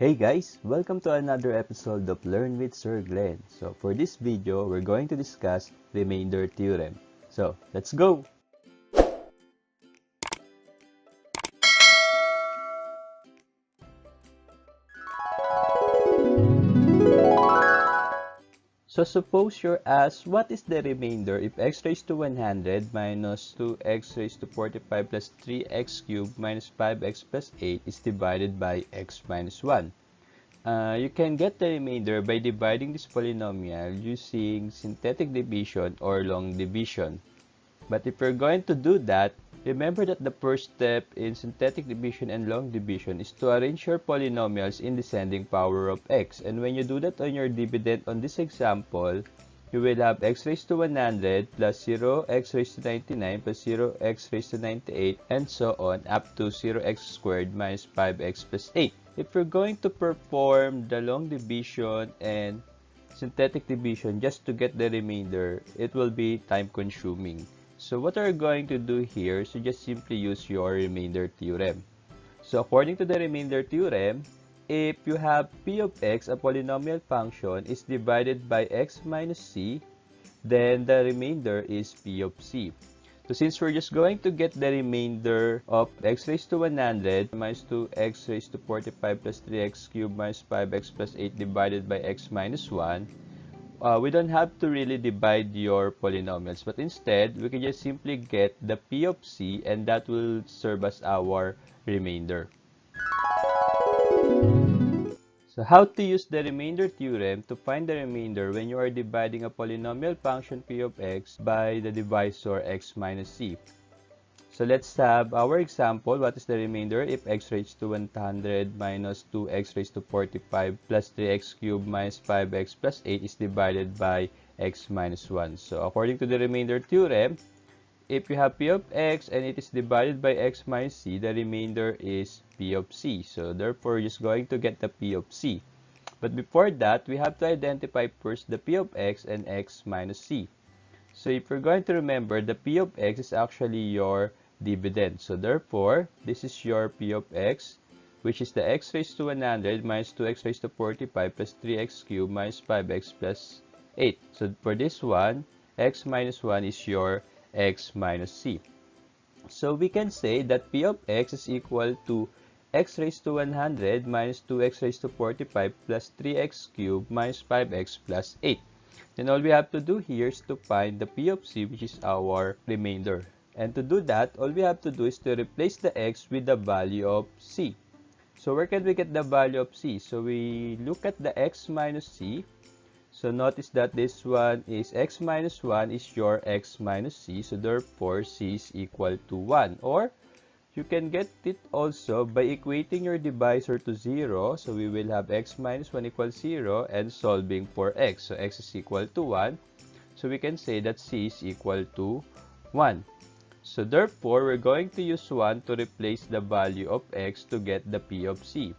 Hey guys, welcome to another episode of Learn with Sir Glenn. So for this video, we're going to discuss Remainder Theorem. So let's go! So suppose you're asked, what is the remainder if x raised to 100 minus 2x raised to 45 plus 3x cubed minus 5x plus 8 is divided by x minus 1? You can get the remainder by dividing this polynomial using synthetic division or long division. But if you're going to do that, remember that the first step in synthetic division and long division is to arrange your polynomials in descending power of x. And when you do that on your dividend on this example, you will have x raised to 100 plus 0x raised to 99 plus 0x raised to 98 and so on up to 0x squared minus 5x plus 8. If you're going to perform the long division and synthetic division just to get the remainder, it will be time consuming. So what we're going to do here is to just simply use your remainder theorem. So according to the remainder theorem, if you have p of x, a polynomial function, is divided by x minus c, then the remainder is p of c. So since we're just going to get the remainder of x raised to 100 minus 2x raised to 45 plus 3x cubed minus 5x plus 8 divided by x minus 1, we don't have to really divide your polynomials, but instead we can just simply get the p of c, and that will serve as our remainder. So how to use the remainder theorem to find the remainder when you are dividing a polynomial function p of x by the divisor x minus c. So let's have our example. What is the remainder if x raised to 100 minus 2x raised to 45 plus 3x cubed minus 5x plus 8 is divided by x minus 1. So according to the remainder theorem, if you have p of x and it is divided by x minus c, the remainder is p of c. So therefore, you're just going to get the p of c. But before that, we have to identify first the p of x and x minus c. So if you're going to remember, the p of x is actually your dividend. So therefore, this is your p of x, which is the x raised to 100 minus 2x raised to 45 plus 3x cubed minus 5x plus 8. So for this one, x minus 1 is your x minus c. So we can say that p of x is equal to x raised to 100 minus 2x raised to 45 plus 3x cubed minus 5x plus 8. Then all we have to do here is to find the p of c, which is our remainder. And to do that, all we have to do is to replace the x with the value of c. So where can we get the value of c? So we look at the x minus c. So notice that this one is x minus 1 is your x minus c. So therefore, c is equal to 1. Or you can get it also by equating your divisor to 0. So we will have x minus 1 equals 0 and solving for x. So x is equal to 1. So we can say that c is equal to 1. So therefore, we're going to use 1 to replace the value of x to get the p of c.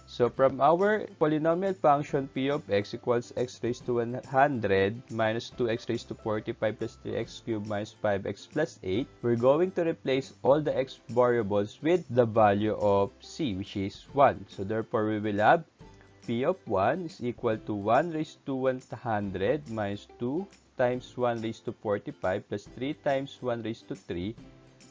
So from our polynomial function p of x equals x raised to 100 minus 2x raised to 45 plus 3x cubed minus 5x plus 8, we're going to replace all the x variables with the value of c, which is 1. So therefore, we will have p of 1 is equal to 1 raised to 100 minus 2 times 1 raised to 45 plus 3 times 1 raised to 3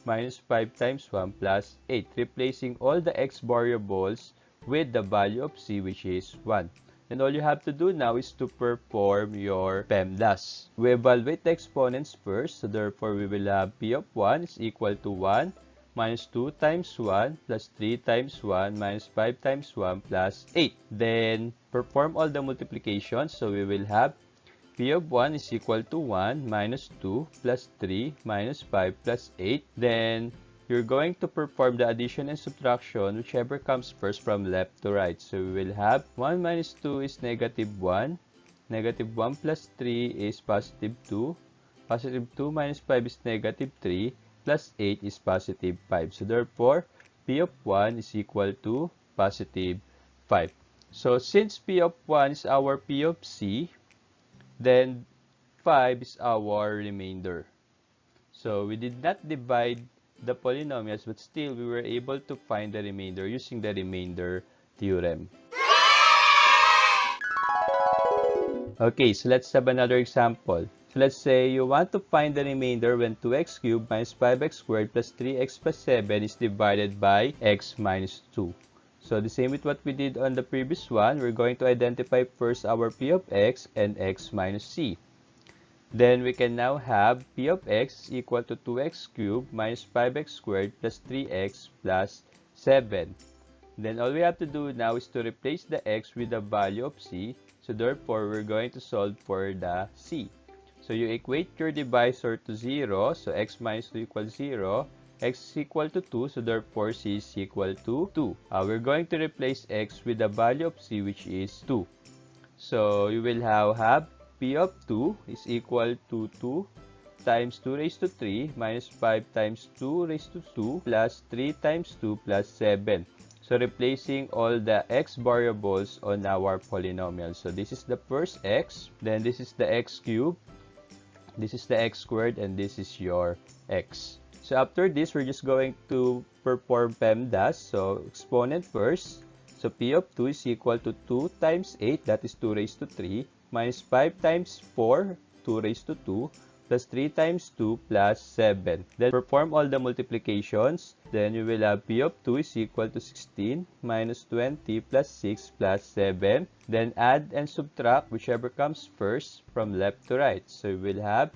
minus 5 times 1 plus 8, replacing all the x variables with the value of c, which is 1. And all you have to do now is to perform your PEMDAS. We evaluate the exponents first, so therefore we will have p of 1 is equal to 1 minus 2 times 1 plus 3 times 1 minus 5 times 1 plus 8. Then perform all the multiplications, so we will have p of 1 is equal to 1 minus 2 plus 3 minus 5 plus 8. Then you're going to perform the addition and subtraction, whichever comes first from left to right. So we will have 1 minus 2 is negative 1. Negative 1 plus 3 is positive 2. Positive 2 minus 5 is negative 3. Plus 8 is positive 5. So therefore, p of 1 is equal to positive 5. So since p of 1 is our p of c, then 5 is our remainder. So we did not divide the polynomials, but still we were able to find the remainder using the remainder theorem. Okay, so let's have another example. So let's say you want to find the remainder when 2x cubed minus 5x squared plus 3x plus 7 is divided by x minus 2. So the same with what we did on the previous one, we're going to identify first our p of x and x minus c. Then we can now have p of x is equal to 2x cubed minus 5x squared plus 3x plus 7. Then all we have to do now is to replace the x with the value of c. So therefore, we're going to solve for the c. So you equate your divisor to 0. So x minus 2 equals 0. X is equal to 2. So therefore, c is equal to 2. We're going to replace x with the value of c, which is 2. So you will have p of 2 is equal to 2 times 2 raised to 3 minus 5 times 2 raised to 2 plus 3 times 2 plus 7. So replacing all the x variables on our polynomial. So this is the first x, then this is the x cubed, this is the x squared, and this is your x. So after this, we're just going to perform PEMDAS. So exponent first. So p of 2 is equal to 2 times 8, that is 2 raised to 3, minus 5 times 4, 2 raised to 2, plus 3 times 2 plus 7. Then perform all the multiplications. Then you will have p of 2 is equal to 16 minus 20 plus 6 plus 7. Then add and subtract whichever comes first from left to right. So you will have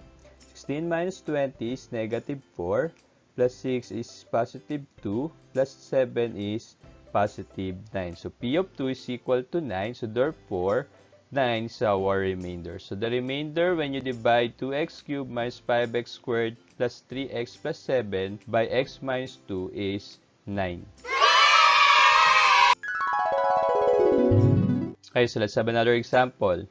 16 minus 20 is negative 4 plus 6 is positive 2 plus 7 is positive 9. So p of 2 is equal to 9. So therefore, 9 is our remainder. So the remainder when you divide 2x cubed minus 5x squared plus 3x plus 7 by x minus 2 is 9. Okay, so let's have another example.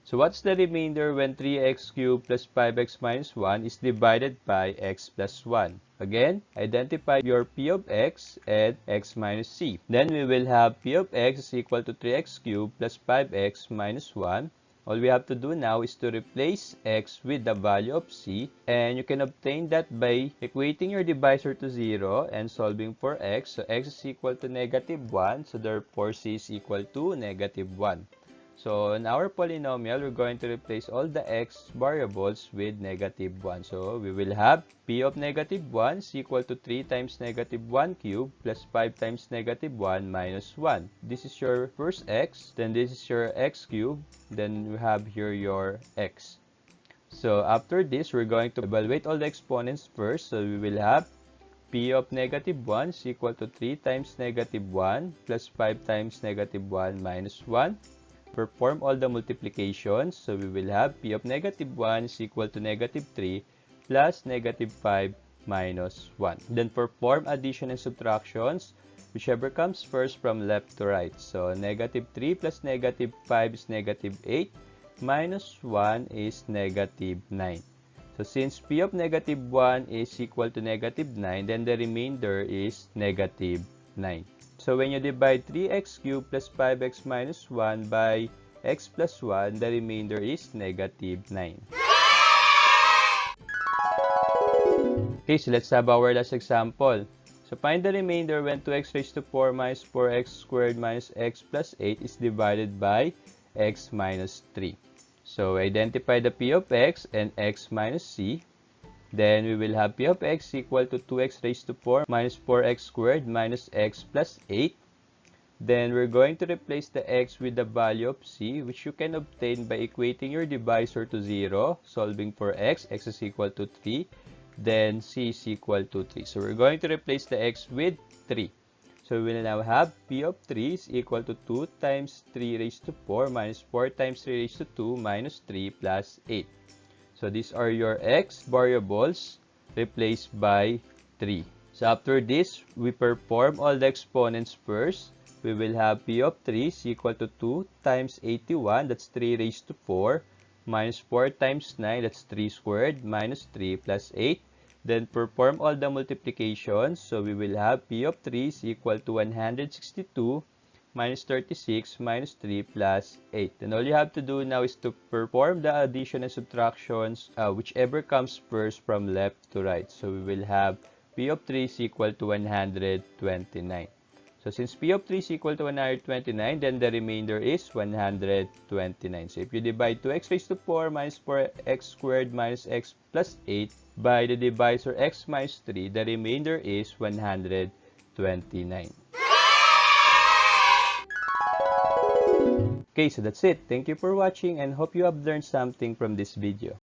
So what's the remainder when 3x cubed plus 5x minus 1 is divided by x plus 1? Again, identify your p of x and x minus c. Then we will have p of x is equal to 3x cubed plus 5x minus 1. All we have to do now is to replace x with the value of c. And you can obtain that by equating your divisor to 0 and solving for x. So x is equal to negative 1. So therefore, c is equal to negative 1. So in our polynomial, we're going to replace all the x variables with negative 1. So we will have p of negative 1 is equal to 3 times negative 1 cubed plus 5 times negative 1 minus 1. This is your first x, then this is your x cubed, then you have here your x. So after this, we're going to evaluate all the exponents first. So we will have p of negative 1 is equal to 3 times negative 1 plus 5 times negative 1 minus 1. Perform all the multiplications. So we will have p of negative 1 is equal to negative 3 plus negative 5 minus 1. Then perform addition and subtractions, whichever comes first from left to right. So negative 3 plus negative 5 is negative 8, minus 1 is negative 9. So since p of negative 1 is equal to negative 9, then the remainder is negative 9. So when you divide 3x cubed plus 5x minus 1 by x plus 1, the remainder is negative 9. Okay, so let's have our last example. So find the remainder when 2x raised to 4 minus 4x squared minus x plus 8 is divided by x minus 3. So identify the p of x and x minus c. Then we will have p of x equal to 2x raised to 4 minus 4x squared minus x plus 8. Then we're going to replace the x with the value of c, which you can obtain by equating your divisor to 0, solving for x. X is equal to 3. Then c is equal to 3. So we're going to replace the x with 3. So we will now have p of 3 is equal to 2 times 3 raised to 4 minus 4 times 3 raised to 2 minus 3 plus 8. So these are your x variables replaced by 3. So after this, we perform all the exponents first. We will have p of 3 is equal to 2 times 81, that's 3 raised to 4, minus 4 times 9, that's 3 squared, minus 3 plus 8. Then perform all the multiplications. So we will have p of 3 is equal to 162 minus 36 minus 3 plus 8. Then all you have to do now is to perform the addition and subtractions, whichever comes first from left to right. So we will have p of 3 is equal to 129. So since P of 3 is equal to 129, then the remainder is 129. So if you divide 2x raised to 4 minus 4x squared minus x plus 8 by the divisor x minus 3, the remainder is 129. Okay, so that's it. Thank you for watching and hope you have learned something from this video.